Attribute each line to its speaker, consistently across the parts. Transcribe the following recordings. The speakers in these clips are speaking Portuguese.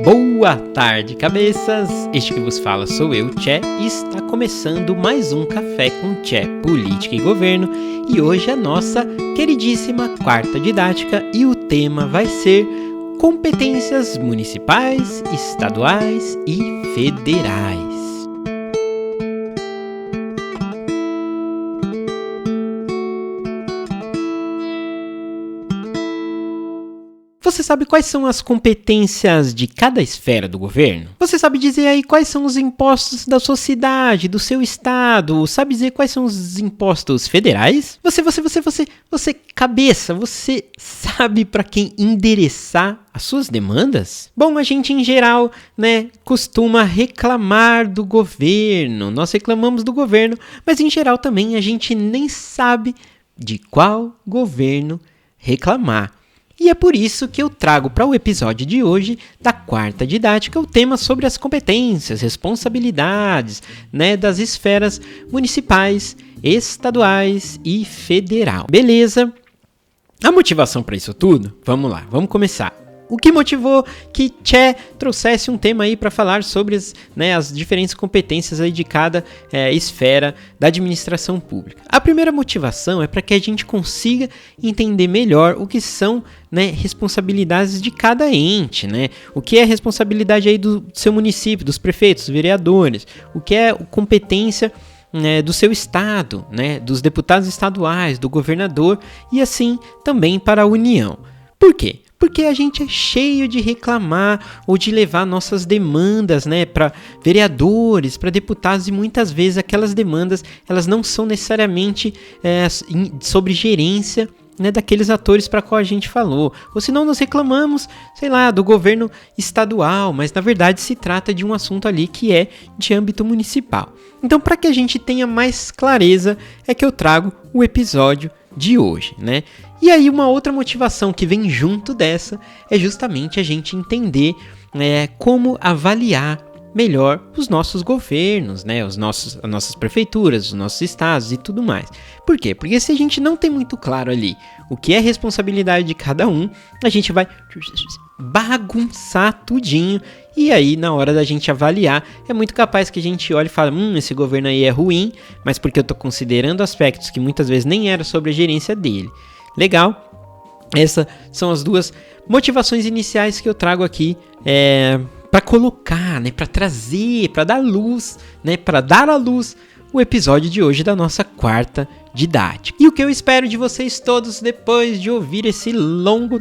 Speaker 1: Boa tarde, cabeças! Este que vos fala sou eu, Tchê, e está começando mais um Café com Tchê, Política e Governo, e hoje é a nossa queridíssima quarta didática e o tema vai ser competências municipais, estaduais e federais. Você sabe quais são as competências de cada esfera do governo? Você sabe dizer aí quais são os impostos da sua cidade, do seu estado? Sabe dizer quais são os impostos federais? Você cabeça, você sabe para quem endereçar as suas demandas? Bom, a gente em geral, costuma reclamar do governo. Nós reclamamos do governo, mas em geral também a gente nem sabe de qual governo reclamar. E é por isso que eu trago para o episódio de hoje, da quarta didática, o tema sobre as competências, responsabilidades, das esferas municipais, estaduais e federal. Beleza? A motivação para isso tudo? Vamos lá, vamos começar. O que motivou que Tchê trouxesse um tema aí para falar sobre as diferentes competências aí de cada esfera da administração pública? A primeira motivação é para que a gente consiga entender melhor o que são responsabilidades de cada ente, o que é responsabilidade aí do seu município, dos prefeitos, dos vereadores, o que é competência do seu estado, dos deputados estaduais, do governador e assim também para a União. Por quê? Porque a gente é cheio de reclamar ou de levar nossas demandas para vereadores, para deputados, e muitas vezes aquelas demandas elas não são necessariamente sobre gerência daqueles atores para qual a gente falou. Ou senão nós reclamamos, do governo estadual, mas na verdade se trata de um assunto ali que é de âmbito municipal. Então, para que a gente tenha mais clareza, é que eu trago o episódio de hoje, E aí uma outra motivação que vem junto dessa é justamente a gente entender como avaliar melhor os nossos governos, as nossas prefeituras, os nossos estados e tudo mais. Por quê? Porque se a gente não tem muito claro ali o que é responsabilidade de cada um, a gente vai bagunçar tudinho. E aí, na hora da gente avaliar, é muito capaz que a gente olhe e fale, esse governo aí é ruim, mas porque eu estou considerando aspectos que muitas vezes nem era sobre a gerência dele. Legal? Essas são as duas motivações iniciais que eu trago aqui para colocar, para trazer, para dar luz, para dar à luz o episódio de hoje da nossa quarta didática. E o que eu espero de vocês todos depois de ouvir esse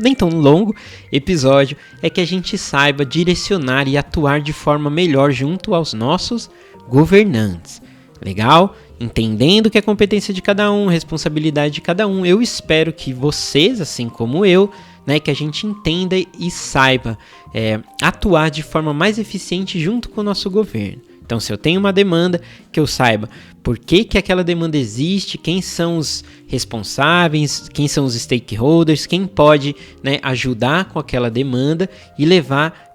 Speaker 1: nem tão longo episódio é que a gente saiba direcionar e atuar de forma melhor junto aos nossos governantes. Legal? Entendendo que é competência de cada um, responsabilidade de cada um, eu espero que vocês, assim como eu, que a gente entenda e saiba atuar de forma mais eficiente junto com o nosso governo. Então, se eu tenho uma demanda, que eu saiba por que aquela demanda existe, quem são os responsáveis, quem são os stakeholders, quem pode ajudar com aquela demanda e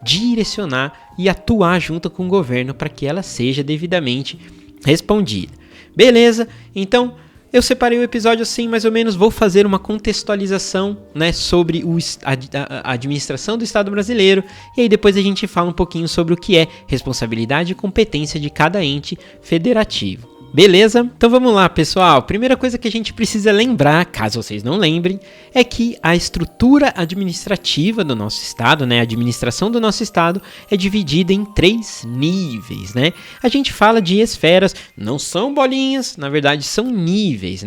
Speaker 1: direcionar e atuar junto com o governo para que ela seja devidamente respondida. Beleza? Então, eu separei o episódio assim, mais ou menos, vou fazer uma contextualização sobre a administração do Estado brasileiro, e aí depois a gente fala um pouquinho sobre o que é responsabilidade e competência de cada ente federativo. Beleza? Então vamos lá, pessoal. Primeira coisa que a gente precisa lembrar, caso vocês não lembrem, é que a estrutura administrativa do nosso estado, a administração do nosso estado é dividida em 3 níveis, A gente fala de esferas, não são bolinhas, na verdade são níveis,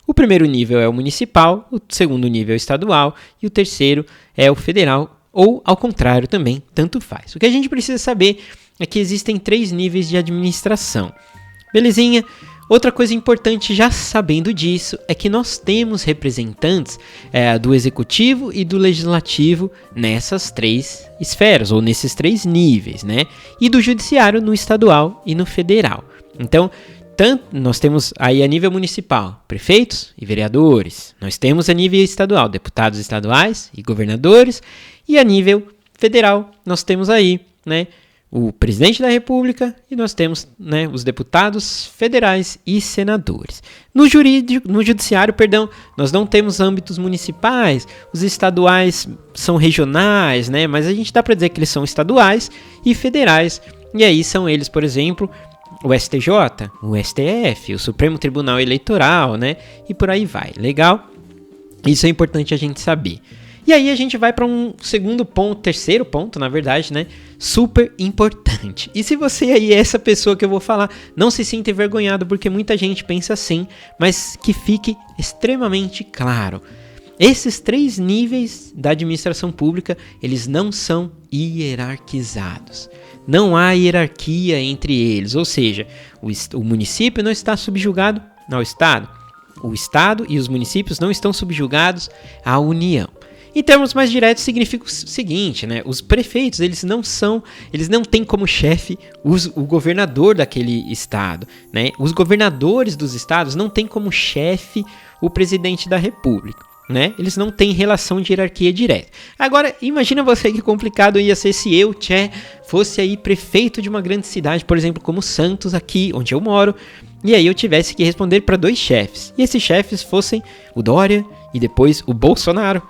Speaker 1: O primeiro nível é o municipal, o segundo nível é o estadual e o terceiro é o federal, ou ao contrário também, tanto faz. O que a gente precisa saber é que existem 3 níveis de administração. Belezinha? Outra coisa importante, já sabendo disso, é que nós temos representantes do executivo e do legislativo nessas 3 esferas, ou nesses 3 níveis, E do judiciário no estadual e no federal. Então, nós temos aí a nível municipal, prefeitos e vereadores. Nós temos a nível estadual, deputados estaduais e governadores. E a nível federal, nós temos aí, o presidente da República e nós temos, né, os deputados federais e senadores. No judiciário, nós não temos âmbitos municipais, os estaduais são regionais, né, mas a gente dá para dizer que eles são estaduais e federais. E aí são eles, por exemplo, o STJ, o STF, o Supremo Tribunal Eleitoral, né, e por aí vai. Legal? Isso é importante a gente saber. E aí a gente vai para um terceiro ponto, na verdade, né? Super importante. E se você aí é essa pessoa que eu vou falar, não se sinta envergonhado, porque muita gente pensa assim, mas que fique extremamente claro. Esses 3 níveis da administração pública, eles não são hierarquizados. Não há hierarquia entre eles, ou seja, o município não está subjugado ao Estado. O Estado e os municípios não estão subjugados à União. Em termos mais diretos, significa o seguinte, né? Os prefeitos, eles não têm como chefe o governador daquele estado, né? Os governadores dos estados não têm como chefe o presidente da república, né? Eles não têm relação de hierarquia direta. Agora, imagina você que complicado ia ser se eu, fosse aí prefeito de uma grande cidade, por exemplo, como Santos, aqui onde eu moro, e aí eu tivesse que responder para 2 chefes. E esses chefes fossem o Dória e depois o Bolsonaro.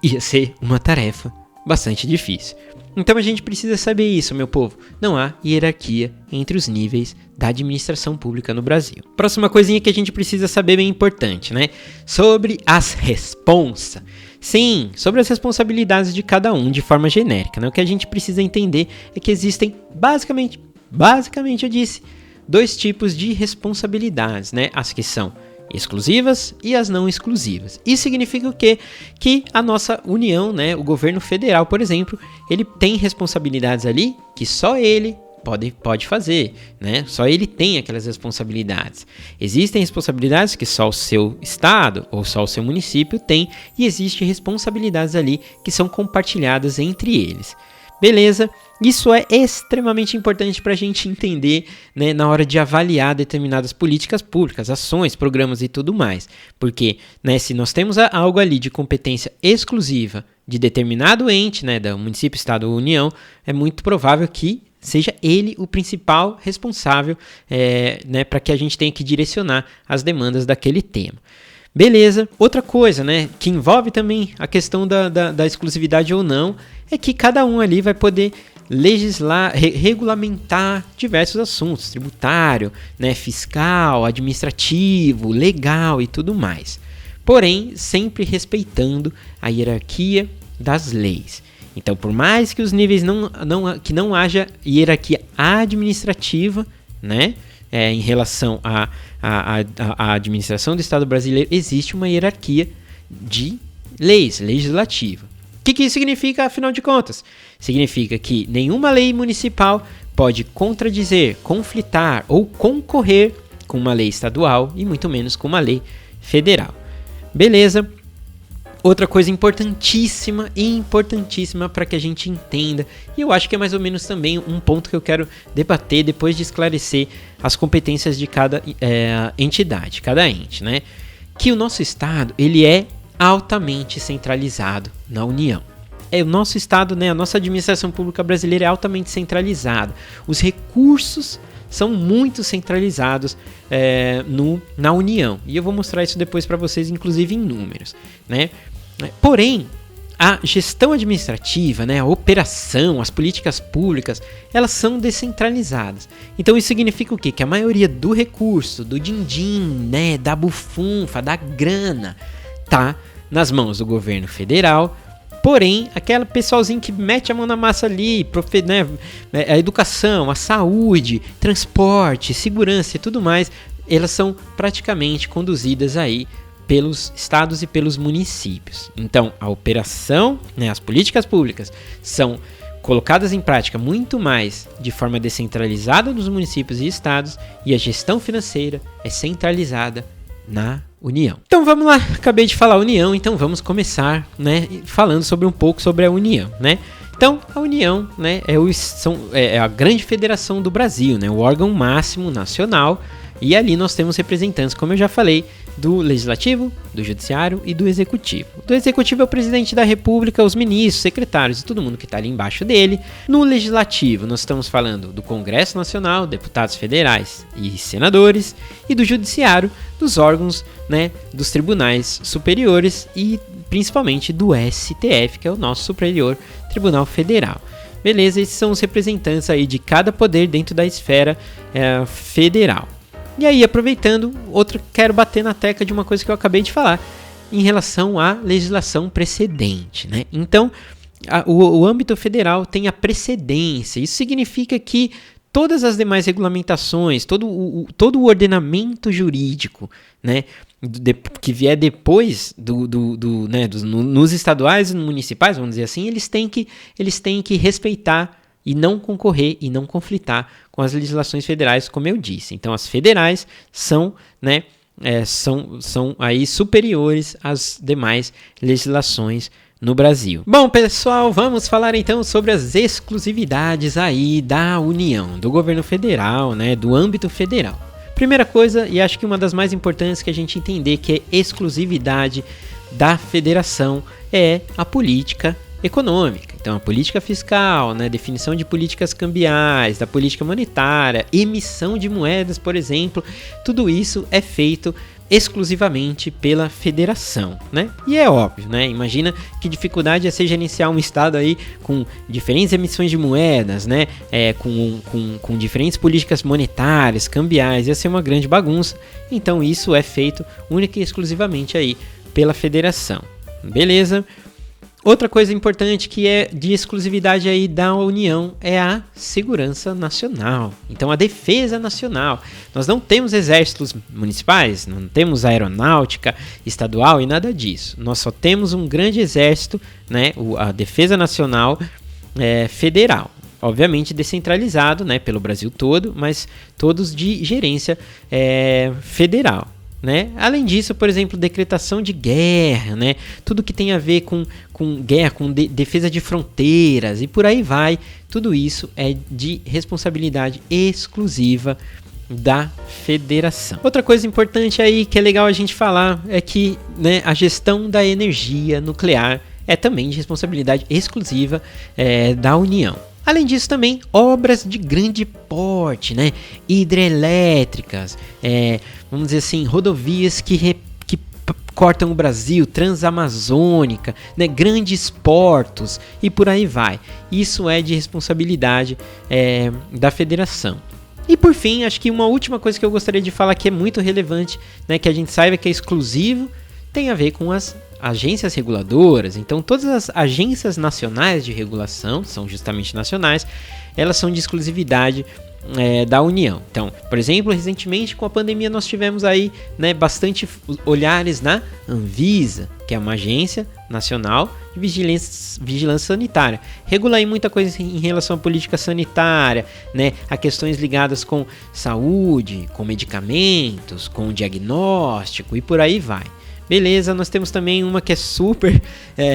Speaker 1: Ia ser uma tarefa bastante difícil. Então a gente precisa saber isso, meu povo. Não há hierarquia entre os níveis da administração pública no Brasil. Próxima coisinha que a gente precisa saber, bem importante, né? Sobre as responsas. Sim, sobre as responsabilidades de cada um de forma genérica, né? O que a gente precisa entender é que existem basicamente eu disse, 2 tipos de responsabilidades, né? As que são exclusivas e as não exclusivas. Isso significa o quê? Que a nossa União, né, o governo federal, por exemplo, ele tem responsabilidades ali que só ele pode fazer, né? Só ele tem aquelas responsabilidades. Existem responsabilidades que só o seu estado ou só o seu município tem, e existem responsabilidades ali que são compartilhadas entre eles. Beleza? Isso é extremamente importante para a gente entender, né, na hora de avaliar determinadas políticas públicas, ações, programas e tudo mais. Porque, né, se nós temos algo ali de competência exclusiva de determinado ente, né, do município, estado ou união, é muito provável que seja ele o principal responsável, né, para que a gente tenha que direcionar as demandas daquele tema. Beleza. Outra coisa, né, que envolve também a questão da exclusividade ou não, é que cada um ali vai poder legislar, regulamentar diversos assuntos, tributário, né, fiscal, administrativo, legal e tudo mais. Porém, sempre respeitando a hierarquia das leis. Então, por mais que os níveis que não haja hierarquia administrativa, né, em relação à administração do Estado brasileiro, existe uma hierarquia de leis, legislativa. O que isso significa, afinal de contas? Significa que nenhuma lei municipal pode contradizer, conflitar ou concorrer com uma lei estadual e muito menos com uma lei federal. Beleza? Outra coisa importantíssima para que a gente entenda, e eu acho que é mais ou menos também um ponto que eu quero debater depois de esclarecer as competências de cada entidade, cada ente, né? Que o nosso Estado, ele é altamente centralizado na União. O nosso Estado, né, a nossa administração pública brasileira é altamente centralizada. Os recursos são muito centralizados na União. E eu vou mostrar isso depois para vocês, inclusive em números, né? Porém, a gestão administrativa, né, a operação, as políticas públicas, elas são descentralizadas. Então isso significa o quê? Que a maioria do recurso, do din-din, né, da bufunfa, da grana, tá nas mãos do governo federal. Porém, aquele pessoalzinho que mete a mão na massa ali, né, a educação, a saúde, transporte, segurança e tudo mais, elas são praticamente conduzidas aí pelos estados e pelos municípios. Então, a operação, né, as políticas públicas são colocadas em prática muito mais de forma descentralizada nos municípios e estados, e a gestão financeira é centralizada na União. Então vamos lá, acabei de falar União, então vamos começar, né, falando um pouco sobre a União, né? Então a União, né, é a grande federação do Brasil, né, o órgão máximo nacional, e ali nós temos representantes, como eu já falei, do Legislativo, do Judiciário e do Executivo. Do Executivo é o Presidente da República, os ministros, secretários e todo mundo que está ali embaixo dele. No Legislativo, nós estamos falando do Congresso Nacional, deputados federais e senadores, e do Judiciário, dos órgãos, né, dos tribunais superiores e principalmente do STF, que é o nosso Superior Tribunal Federal. Beleza, esses são os representantes aí de cada poder dentro da esfera federal. E aí, aproveitando, quero bater na tecla de uma coisa que eu acabei de falar, em relação à legislação precedente, né? Então, o âmbito federal tem a precedência. Isso significa que todas as demais regulamentações, todo o ordenamento jurídico, né, que vier depois nos estaduais e municipais, vamos dizer assim, eles têm que respeitar e não concorrer e não conflitar com as legislações federais, como eu disse. Então, as federais são, né, são aí superiores às demais legislações no Brasil. Bom, pessoal, vamos falar então sobre as exclusividades aí da União, do governo federal, né, do âmbito federal. Primeira coisa, e acho que uma das mais importantes que a gente entender que é exclusividade da federação é a política econômica. Então, a política fiscal, né, definição de políticas cambiais, da política monetária, emissão de moedas, por exemplo, tudo isso é feito exclusivamente pela federação, né? E é óbvio, né? Imagina que dificuldade é ser gerenciar um estado aí com diferentes emissões de moedas, né? Com diferentes políticas monetárias, cambiais, ia ser uma grande bagunça. Então isso é feito única e exclusivamente aí pela federação. Beleza? Outra coisa importante que é de exclusividade aí da União é a segurança nacional. Então, a defesa nacional. Nós não temos exércitos municipais, não temos aeronáutica estadual e nada disso. Nós só temos um grande exército, né, a defesa nacional federal. Obviamente descentralizado, né, pelo Brasil todo, mas todos de gerência federal. Né? Além disso, por exemplo, decretação de guerra, né? Tudo que tem a ver com guerra, com defesa de fronteiras e por aí vai, tudo isso é de responsabilidade exclusiva da federação. Outra coisa importante aí que é legal a gente falar é que, né, a gestão da energia nuclear é também de responsabilidade exclusiva da União. Além disso, também obras de grande porte, né? Hidrelétricas, vamos dizer assim, rodovias que cortam o Brasil, transamazônica, né? Grandes portos e por aí vai. Isso é de responsabilidade da federação. E por fim, acho que uma última coisa que eu gostaria de falar que é muito relevante, né? Que a gente saiba que é exclusivo, tem a ver com as agências reguladoras. Então, todas as agências nacionais de regulação, são justamente nacionais, elas são de exclusividade da União. Então, por exemplo, recentemente com a pandemia nós tivemos aí, né, bastante olhares na Anvisa, que é uma agência nacional de vigilância sanitária. Regula aí muita coisa em relação à política sanitária, né, a questões ligadas com saúde, com medicamentos, com diagnóstico e por aí vai. Beleza, nós temos também uma que é super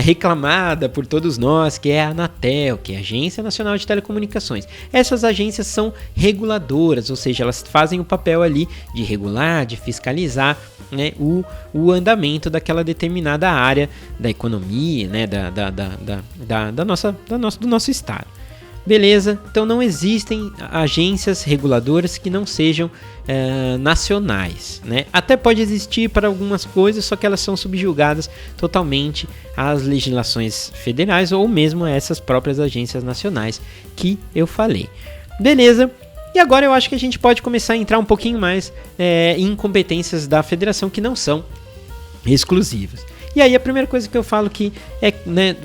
Speaker 1: reclamada por todos nós, que é a Anatel, que é a Agência Nacional de Telecomunicações. Essas agências são reguladoras, ou seja, elas fazem o papel ali de regular, de fiscalizar, né, o andamento daquela determinada área da economia, né, do nosso estado. Beleza, então não existem agências reguladoras que não sejam nacionais, né? Até pode existir para algumas coisas, só que elas são subjugadas totalmente às legislações federais ou mesmo a essas próprias agências nacionais que eu falei. Beleza, e agora eu acho que a gente pode começar a entrar um pouquinho mais em competências da federação que não são exclusivas. E aí a primeira coisa que eu falo que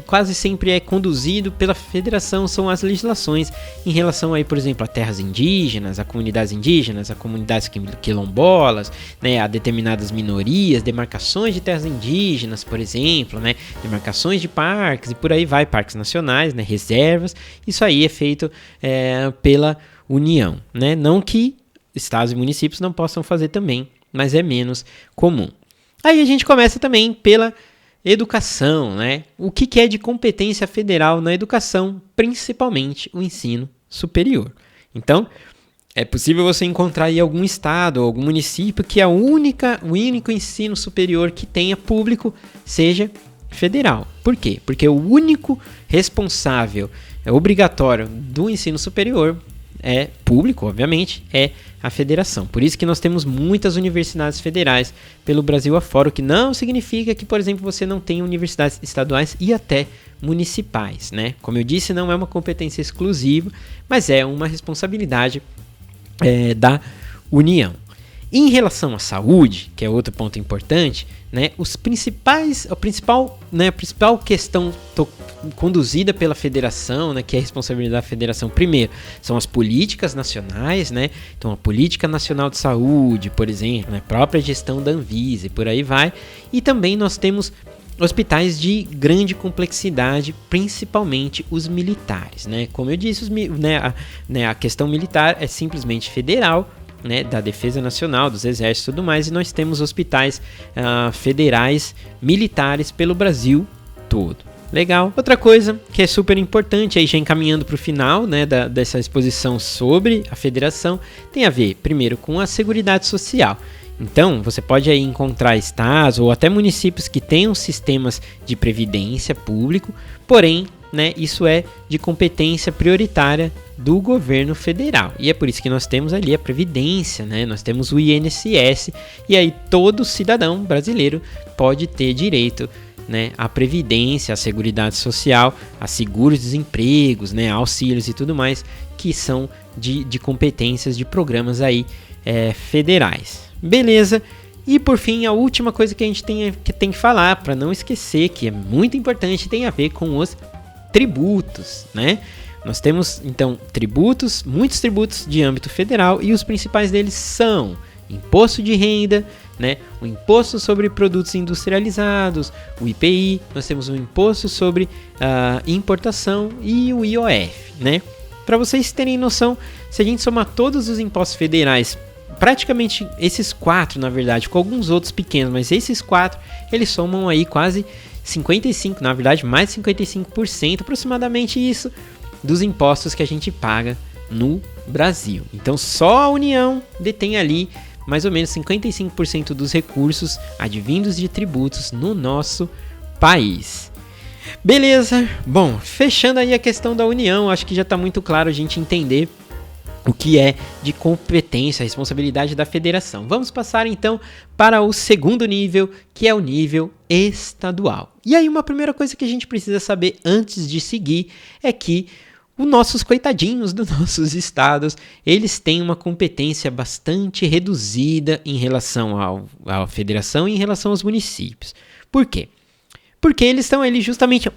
Speaker 1: quase sempre é conduzido pela federação são as legislações em relação aí, por exemplo, a terras indígenas, a comunidades indígenas, a comunidades quilombolas, né, a determinadas minorias, demarcações de terras indígenas, por exemplo, né, demarcações de parques e por aí vai, parques nacionais, né, reservas. Isso aí é feito pela União, né? Não que estados e municípios não possam fazer também, mas é menos comum. Aí a gente começa também pela educação, né? O que é de competência federal na educação, principalmente o ensino superior. Então, É possível você encontrar aí algum estado ou algum município que o único ensino superior que tenha público seja federal. Por quê? Porque o único responsável obrigatório do ensino superior é público, obviamente, é a federação. Por isso que nós temos muitas universidades federais pelo Brasil afora, o que não significa que, por exemplo, você não tenha universidades estaduais e até municipais, né? Como eu disse, não é uma competência exclusiva, mas é uma responsabilidade da União. Em relação à saúde, que é outro ponto importante, né, a principal questão conduzida pela federação, né, que é a responsabilidade da federação, primeiro, são as políticas nacionais, né, então a política nacional de saúde, por exemplo, né, própria gestão da Anvisa e por aí vai, e também nós temos hospitais de grande complexidade, principalmente os militares, né? Como eu disse, a questão militar é simplesmente federal, né? Da Defesa Nacional, dos Exércitos e tudo mais, e nós temos hospitais federais militares pelo Brasil todo. Legal. Outra coisa que é super importante, aí já encaminhando para o final, né, dessa exposição sobre a federação, tem a ver, primeiro, com a Seguridade Social. Então, você pode aí encontrar estados ou até municípios que tenham sistemas de previdência público, porém, né, isso é de competência prioritária do governo federal. E é por isso que nós temos ali a Previdência, né? Nós temos o INSS, e aí todo cidadão brasileiro pode ter direito, né, à Previdência, à Seguridade Social, a seguros-desempregos, né, auxílios e tudo mais, que são de competências de programas aí federais. Beleza? E por fim, a última coisa que a gente tem que falar, para não esquecer, que é muito importante, tem a ver com os tributos, né? Nós temos, então, muitos tributos de âmbito federal, e os principais deles são imposto de renda, né? O imposto sobre produtos industrializados, o IPI, nós temos o imposto sobre importação e o IOF, né? Para vocês terem noção, se a gente somar todos os impostos federais, praticamente esses 4, na verdade, com alguns outros pequenos, mas esses 4, eles somam aí quase 55%, na verdade mais de 55%, aproximadamente isso, dos impostos que a gente paga no Brasil. Então só a União detém ali mais ou menos 55% dos recursos advindos de tributos no nosso país. Beleza? Bom, fechando aí a questão da União, acho que já está muito claro a gente entender o que é de competência, a responsabilidade da federação. Vamos passar então para o segundo nível, que é o nível estadual. E aí uma primeira coisa que a gente precisa saber antes de seguir é que os nossos coitadinhos dos nossos estados, eles têm uma competência bastante reduzida em relação à federação e em relação aos municípios. Por quê? Porque eles estão ali justamente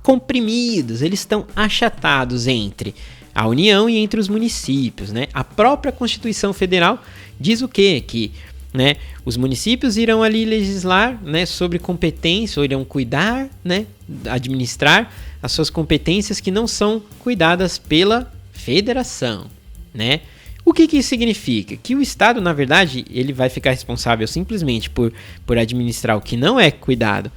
Speaker 1: comprimidos, eles estão achatados entre a União e entre os municípios, né? A própria Constituição Federal diz o quê? Que, né, os municípios irão ali legislar, né, sobre competência, ou irão cuidar, né, administrar as suas competências que não são cuidadas pela federação, né? O que isso significa? Que o Estado, na verdade, ele vai ficar responsável simplesmente por administrar o que não é cuidado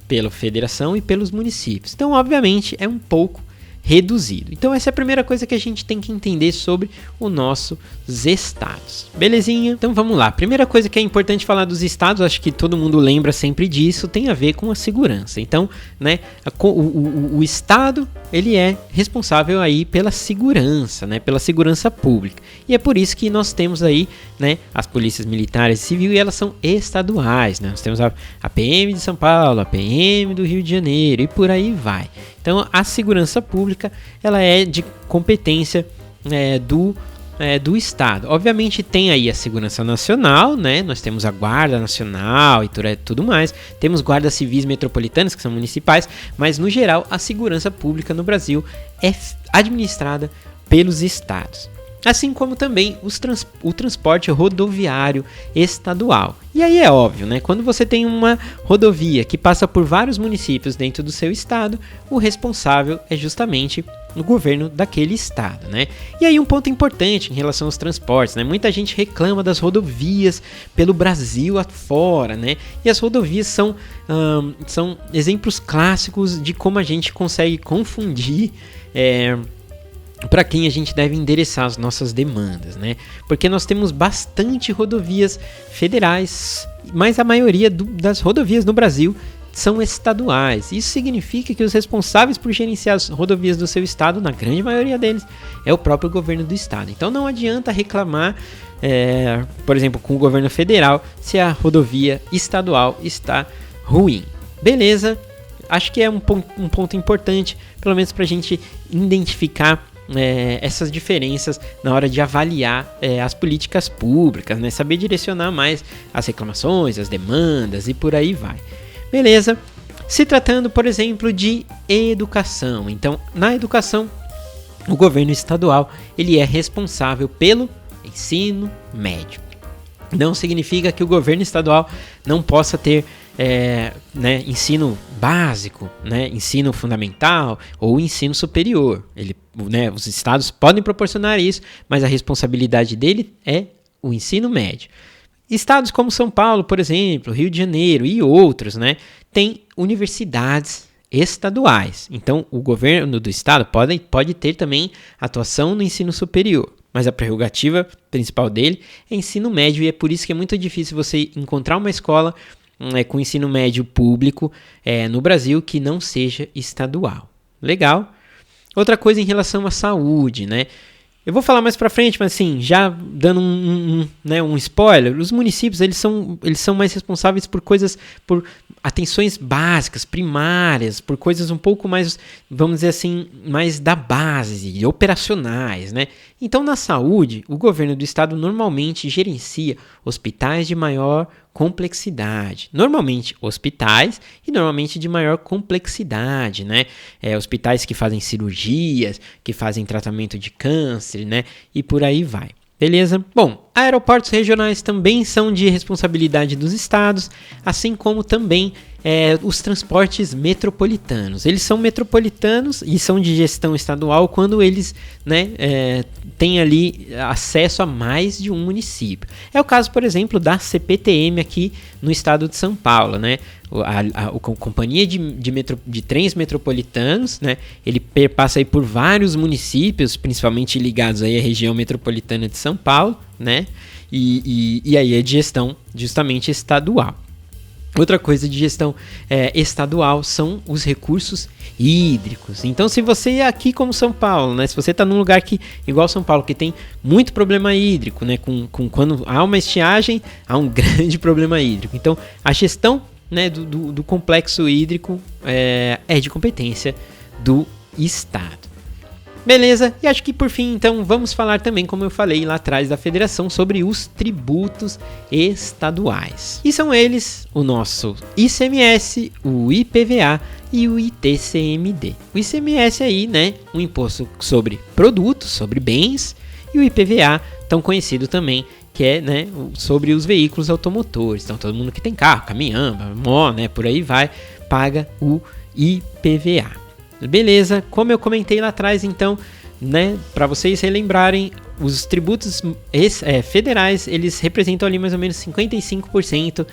Speaker 1: pela federação e pelos municípios. Então, obviamente, é um pouco reduzido. Então essa é a primeira coisa que a gente tem que entender sobre os nossos estados. Belezinha? Então vamos lá. Primeira coisa que é importante falar dos estados, acho que todo mundo lembra sempre disso, tem a ver com a segurança. Então, né, o estado, ele é responsável aí pela segurança, né, pela segurança pública. E é por isso que nós temos aí, né, as polícias militares e civil, e elas são estaduais, né? Nós temos a PM de São Paulo, a PM do Rio de Janeiro e por aí vai. Então a segurança pública, ela é de competência do Estado. Obviamente tem aí a segurança nacional, né? Nós temos a Guarda Nacional e tudo mais. Temos guardas civis metropolitanas, que são municipais, mas no geral a segurança pública no Brasil é administrada pelos estados. Assim como também o transporte rodoviário estadual. E aí é óbvio, né? Quando você tem uma rodovia que passa por vários municípios dentro do seu estado, o responsável é justamente o governo daquele estado, né? E aí um ponto importante em relação aos transportes, né? Muita gente reclama das rodovias pelo Brasil afora, né? E as rodovias são exemplos clássicos de como a gente consegue confundir para quem a gente deve endereçar as nossas demandas, né? Porque nós temos bastante rodovias federais, mas a maioria das rodovias no Brasil são estaduais. Isso significa que os responsáveis por gerenciar as rodovias do seu estado, na grande maioria deles, é o próprio governo do estado. Então não adianta reclamar, por exemplo, com o governo federal, se a rodovia estadual está ruim. Beleza? Acho que é um ponto importante, pelo menos para a gente identificar essas diferenças na hora de avaliar as políticas públicas, né? Saber direcionar mais as reclamações, as demandas e por aí vai. Beleza? Se tratando, por exemplo, de educação. Então, na educação, o governo estadual ele é responsável pelo ensino médio. Não significa que o governo estadual não possa ter ensino básico, ensino fundamental ou ensino superior. Os estados podem proporcionar isso, mas a responsabilidade dele é o ensino médio. Estados como São Paulo, por exemplo, Rio de Janeiro e outros, têm universidades estaduais. Então, o governo do estado pode ter também atuação no ensino superior, mas a prerrogativa principal dele é ensino médio, e é por isso que é muito difícil você encontrar uma escola com ensino médio público no Brasil que não seja estadual. Legal? Outra coisa em relação à saúde, Eu vou falar mais pra frente, mas assim, já dando um spoiler, os municípios eles são mais responsáveis por atenções básicas, primárias, por coisas um pouco mais, vamos dizer assim, mais da base, operacionais, Então, na saúde, o governo do estado normalmente gerencia hospitais de maior complexidade. Normalmente hospitais e normalmente de maior complexidade, hospitais que fazem cirurgias, que fazem tratamento de câncer, e por aí vai. Beleza? Bom, aeroportos regionais também são de responsabilidade dos estados, assim como também os transportes metropolitanos. Eles são metropolitanos e são de gestão estadual quando eles têm ali acesso a mais de um município. É o caso, por exemplo, da CPTM aqui no estado de São Paulo, A companhia de trens metropolitanos, ele passa aí por vários municípios, principalmente ligados aí à região metropolitana de São Paulo, e aí é de gestão justamente estadual. Outra coisa de gestão estadual são os recursos hídricos. Então, se você é aqui como São Paulo, se você está num lugar igual São Paulo, que tem muito problema hídrico, quando há uma estiagem, há um grande problema hídrico. Então, a gestão do complexo hídrico é de competência do estado. Beleza? E acho que por fim, então, vamos falar também, como eu falei lá atrás da federação, sobre os tributos estaduais. E são eles o nosso ICMS, o IPVA e o ITCMD. O ICMS aí, um imposto sobre produtos, sobre bens, e o IPVA, tão conhecido também, que é sobre os veículos automotores. Então, todo mundo que tem carro, caminhão, por aí vai, paga o IPVA. Beleza, como eu comentei lá atrás, então, para vocês relembrarem, os tributos federais, eles representam ali mais ou menos 55%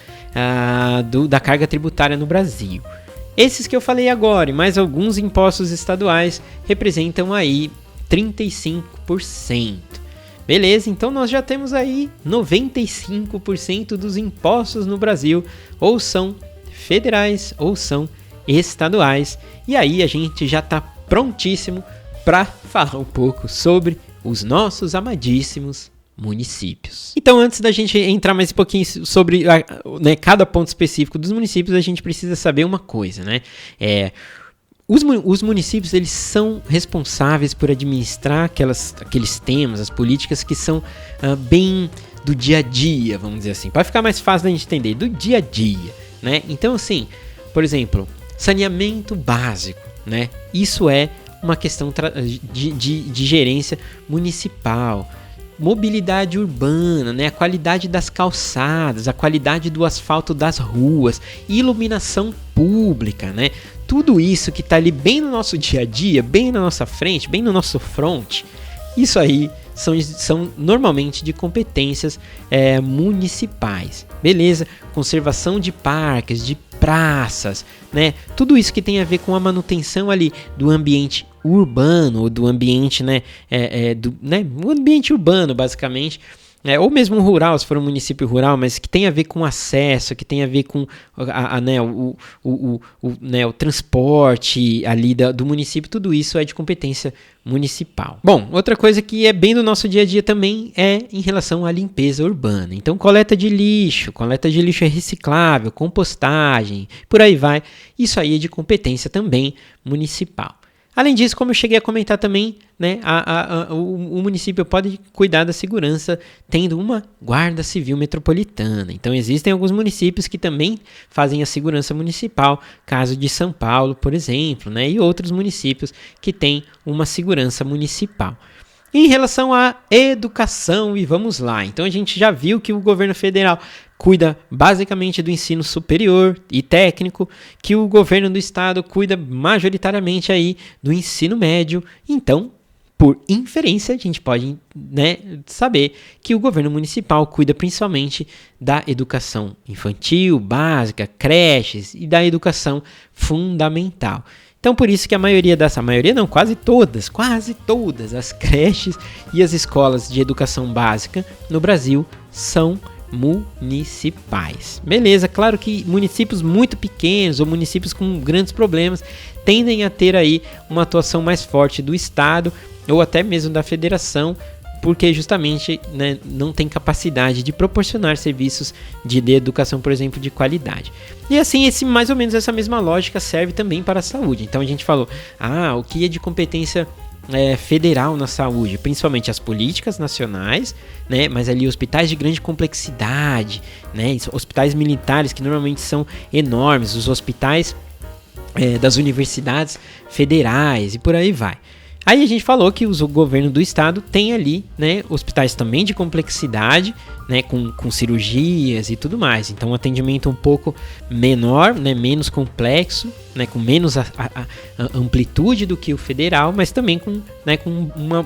Speaker 1: da carga tributária no Brasil. Esses que eu falei agora, e mais alguns impostos estaduais, representam aí 35%. Beleza, então nós já temos aí 95% dos impostos no Brasil, ou são federais ou são estaduais, e aí a gente já está prontíssimo para falar um pouco sobre os nossos amadíssimos municípios. Então, antes da gente entrar mais um pouquinho sobre cada ponto específico dos municípios, a gente precisa saber uma coisa, Os municípios eles são responsáveis por administrar aqueles temas, as políticas que são bem do dia a dia, vamos dizer assim, para ficar mais fácil da gente entender, do dia a dia, Então, assim, por exemplo, saneamento básico, Isso é uma questão de gerência municipal. Mobilidade urbana, a qualidade das calçadas, a qualidade do asfalto das ruas, iluminação pública, Tudo isso que está ali bem no nosso dia a dia, bem na nossa frente, bem no nosso front, isso aí são normalmente de competências municipais, beleza? Conservação de parques, de praças, Tudo isso que tem a ver com a manutenção ali do ambiente urbano, ou do ambiente, o ambiente urbano, basicamente, ou mesmo rural, se for um município rural, mas que tem a ver com acesso, que tem a ver com o transporte ali do município, tudo isso é de competência municipal. Bom, outra coisa que é bem do nosso dia a dia também é em relação à limpeza urbana. Então, coleta de lixo é reciclável, compostagem, por aí vai. Isso aí é de competência também municipal. Além disso, como eu cheguei a comentar também, né, o município pode cuidar da segurança tendo uma guarda civil metropolitana. Então, existem alguns municípios que também fazem a segurança municipal, caso de São Paulo, por exemplo, né, e outros municípios que têm uma segurança municipal. Em relação à educação, e vamos lá, então a gente já viu que o governo federal cuida basicamente do ensino superior e técnico, que o governo do estado cuida majoritariamente aí do ensino médio. Então, por inferência, a gente pode, né, saber que o governo municipal cuida principalmente da educação infantil, básica, creches e da educação fundamental. Então, por isso que quase todas as creches e as escolas de educação básica no Brasil são municipais. Beleza, claro que municípios muito pequenos ou municípios com grandes problemas tendem a ter aí uma atuação mais forte do Estado ou até mesmo da federação, porque justamente, né, não tem capacidade de proporcionar serviços de educação, por exemplo, de qualidade. E assim, mais ou menos essa mesma lógica serve também para a saúde. Então a gente falou, o que é de competência federal na saúde, principalmente as políticas nacionais, né, mas ali hospitais de grande complexidade, né, hospitais militares que normalmente são enormes, os hospitais das universidades federais e por aí vai. Aí a gente falou que o governo do estado tem ali, né, hospitais também de complexidade, né, com cirurgias e tudo mais. Então, um atendimento um pouco menor, né, menos complexo, né, com menos amplitude do que o federal, mas também com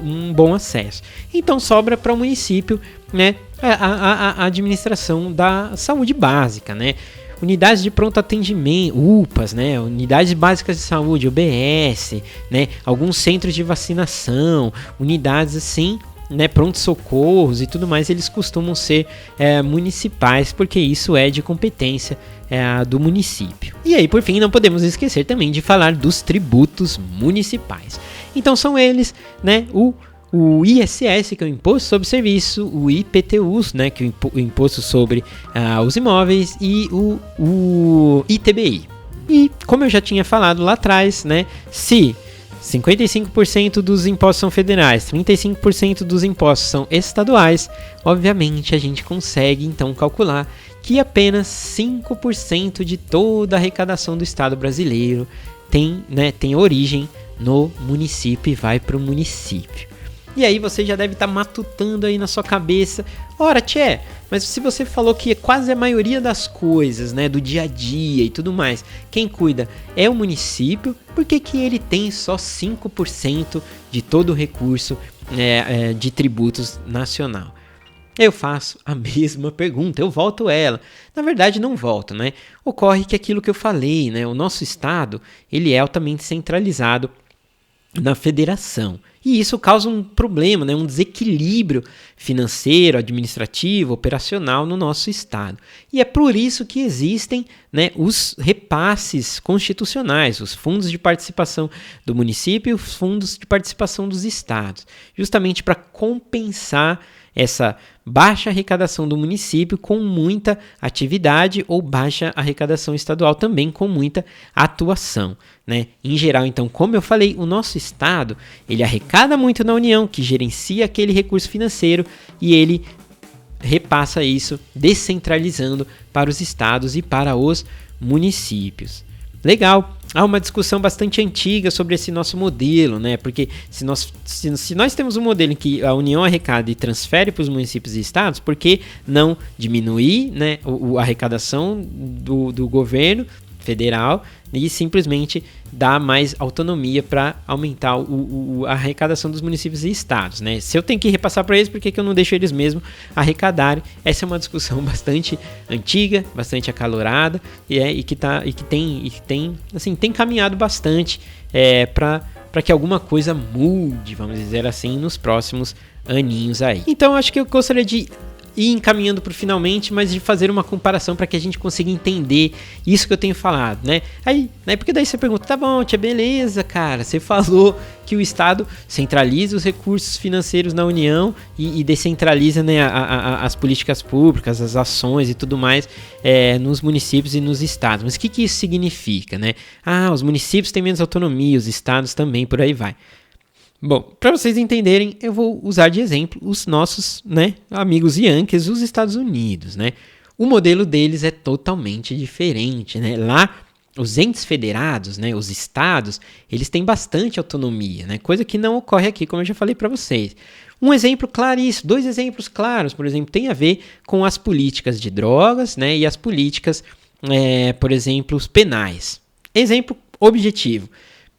Speaker 1: um bom acesso. Então, sobra para o município, né, a administração da saúde básica, né? Unidades de pronto atendimento, UPAs, né, unidades básicas de saúde, UBS, né, alguns centros de vacinação, unidades assim, né, pronto-socorros e tudo mais, eles costumam ser municipais, porque isso é de competência do município. E aí, por fim, não podemos esquecer também de falar dos tributos municipais. Então são eles, né, o ISS, que é o Imposto sobre Serviço, o IPTU, né, que é o Imposto sobre os Imóveis, e o ITBI. E como eu já tinha falado lá atrás, né, se 55% dos impostos são federais, 35% dos impostos são estaduais, obviamente a gente consegue então calcular que apenas 5% de toda a arrecadação do Estado brasileiro tem origem no município e vai para o município. E aí você já deve estar matutando aí na sua cabeça, ora tchê, mas se você falou que quase a maioria das coisas, né, do dia a dia e tudo mais, quem cuida é o município, por que ele tem só 5% de todo o recurso de tributos nacional? Eu faço a mesma pergunta, eu volto ela. Na verdade não volto, né? Ocorre que aquilo que eu falei, né, o nosso estado, ele é altamente centralizado na federação. E isso causa um problema, né, um desequilíbrio financeiro, administrativo, operacional no nosso estado. E é por isso que existem, né, os repasses constitucionais, os fundos de participação do município e os fundos de participação dos estados, justamente para compensar essa baixa arrecadação do município com muita atividade ou baixa arrecadação estadual também com muita atuação, né? Em geral, então, como eu falei, o nosso estado, ele arrecada muito na União, que gerencia aquele recurso financeiro, e ele repassa isso descentralizando para os estados e para os municípios. Legal. Há uma discussão bastante antiga sobre esse nosso modelo, né? Porque se nós temos um modelo em que a União arrecada e transfere para os municípios e estados, por que não diminuir, né, a arrecadação do governo federal e simplesmente dar mais autonomia para aumentar a arrecadação dos municípios e estados, né? Se eu tenho que repassar para eles, por que eu não deixo eles mesmos arrecadarem? Essa é uma discussão bastante antiga, bastante acalorada e que tem caminhado bastante para para que alguma coisa mude, vamos dizer assim, nos próximos aninhos aí. Então acho que eu gostaria de ir encaminhando para o finalmente, mas de fazer uma comparação para que a gente consiga entender isso que eu tenho falado, né? Aí, né? Porque daí você pergunta, tá bom, tia, beleza, cara, você falou que o Estado centraliza os recursos financeiros na União e descentraliza, né, as políticas públicas, as ações e tudo mais nos municípios e nos estados. Mas o que isso significa, né? Os municípios têm menos autonomia, os estados também, por aí vai. Bom, para vocês entenderem, eu vou usar de exemplo os nossos, né, amigos Yankees, os Estados Unidos, né? O modelo deles é totalmente diferente, né? Lá, os entes federados, né, os estados, eles têm bastante autonomia, né? Coisa que não ocorre aqui, como eu já falei para vocês. Um exemplo claríssimo, 2 exemplos claros, por exemplo, tem a ver com as políticas de drogas, né, e as políticas, por exemplo, os penais. Exemplo objetivo,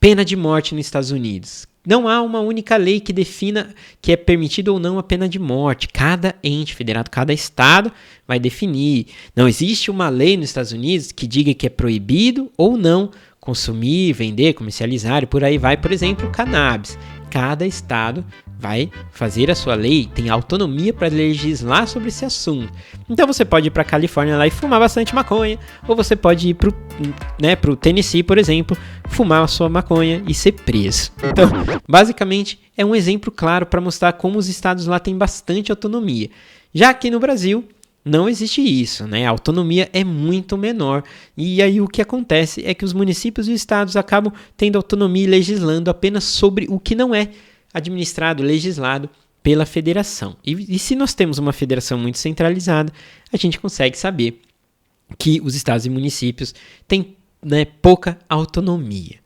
Speaker 1: pena de morte nos Estados Unidos. Não há uma única lei que defina que é permitido ou não a pena de morte. Cada ente federado, cada estado vai definir. Não existe uma lei nos Estados Unidos que diga que é proibido ou não consumir, vender, comercializar e por aí vai, por exemplo, cannabis. Cada estado vai fazer a sua lei, tem autonomia para legislar sobre esse assunto. Então você pode ir para a Califórnia lá e fumar bastante maconha, ou você pode ir pro Tennessee, por exemplo, fumar a sua maconha e ser preso. Então, basicamente, é um exemplo claro para mostrar como os estados lá têm bastante autonomia. Já aqui no Brasil, não existe isso, né? A autonomia é muito menor. E aí o que acontece é que os municípios e estados acabam tendo autonomia e legislando apenas sobre o que não é administrado, legislado pela federação. E se nós temos uma federação muito centralizada, a gente consegue saber que os estados e municípios têm, né, pouca autonomia.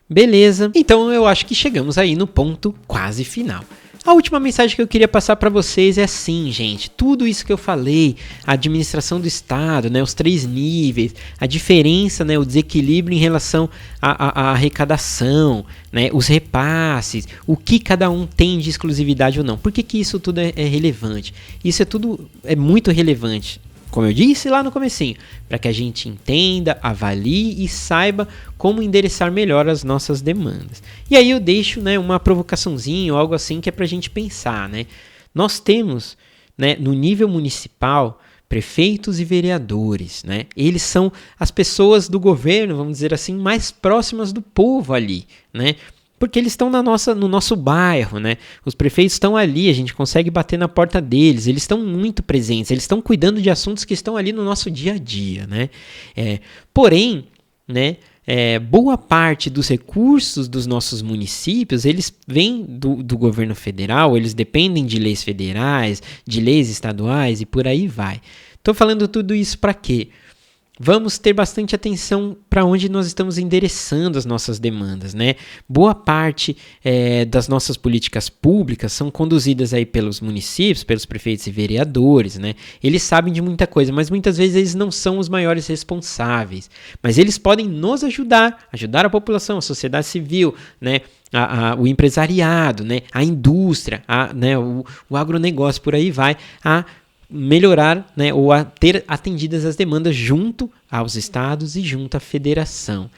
Speaker 1: Beleza? Então eu acho que chegamos aí no ponto quase final. A última mensagem que eu queria passar para vocês é assim, gente, tudo isso que eu falei, a administração do Estado, né, os 3 níveis, a diferença, né, o desequilíbrio em relação à arrecadação, né, os repasses, o que cada um tem de exclusividade ou não. Por que isso tudo é relevante? Isso é muito relevante, como eu disse lá no comecinho, para que a gente entenda, avalie e saiba como endereçar melhor as nossas demandas. E aí eu deixo, né, uma provocaçãozinha ou algo assim que é para a gente pensar, né? Nós temos, né, no nível municipal, prefeitos e vereadores, né? Eles são as pessoas do governo, vamos dizer assim, mais próximas do povo ali, né? Porque eles estão no nosso bairro, né? Os prefeitos estão ali, a gente consegue bater na porta deles, eles estão muito presentes, eles estão cuidando de assuntos que estão ali no nosso dia a dia, né? Porém, né, boa parte dos recursos dos nossos municípios, eles vêm do governo federal, eles dependem de leis federais, de leis estaduais e por aí vai. Estou falando tudo isso para quê? Vamos ter bastante atenção para onde nós estamos endereçando as nossas demandas, né? Boa parte das nossas políticas públicas são conduzidas aí pelos municípios, pelos prefeitos e vereadores, né? Eles sabem de muita coisa, mas muitas vezes eles não são os maiores responsáveis. Mas eles podem nos ajudar a população, a sociedade civil, né? O empresariado, né? A indústria, né? o agronegócio, por aí vai, a melhorar, né, ou a ter atendidas as demandas junto aos estados e junto à federação.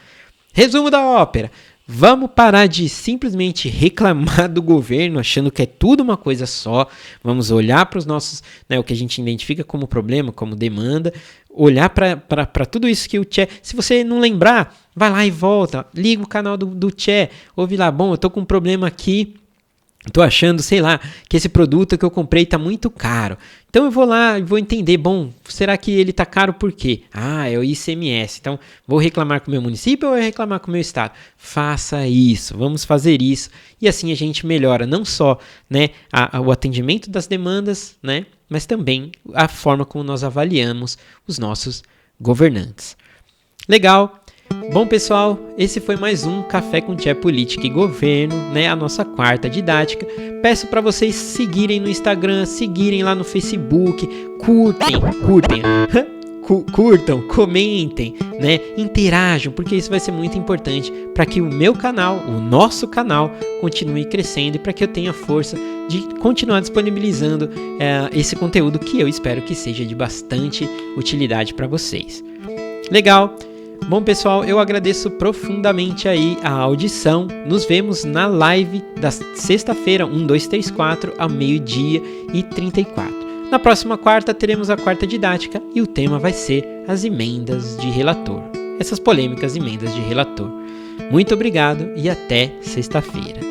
Speaker 1: Resumo da ópera: vamos parar de simplesmente reclamar do governo achando que é tudo uma coisa só. Vamos olhar para os nossos, né, o que a gente identifica como problema, como demanda, olhar para tudo isso que o Tchê... Se você não lembrar, vai lá e volta, liga o canal do Tchê, ouve lá, bom, eu estou com um problema aqui, estou achando, sei lá, que esse produto que eu comprei está muito caro. Então eu vou lá e vou entender, bom, será que ele está caro por quê? É o ICMS. Então vou reclamar com o meu município ou vou reclamar com o meu estado? Faça isso, vamos fazer isso. E assim a gente melhora não só, né, o atendimento das demandas, né, mas também a forma como nós avaliamos os nossos governantes. Legal? Bom, pessoal, esse foi mais um Café com Tchê Política e Governo, né, a nossa 4ª didática. Peço para vocês seguirem no Instagram, seguirem lá no Facebook, curtam, comentem, né, interajam, porque isso vai ser muito importante para que o meu canal, o nosso canal, continue crescendo e para que eu tenha força de continuar disponibilizando esse conteúdo que eu espero que seja de bastante utilidade para vocês. Legal? Bom, pessoal, eu agradeço profundamente aí a audição. Nos vemos na live da sexta-feira, 1, 2, 3, 4, ao 12h34. Na próxima quarta, teremos a quarta didática e o tema vai ser as emendas de relator. Essas polêmicas emendas de relator. Muito obrigado e até sexta-feira.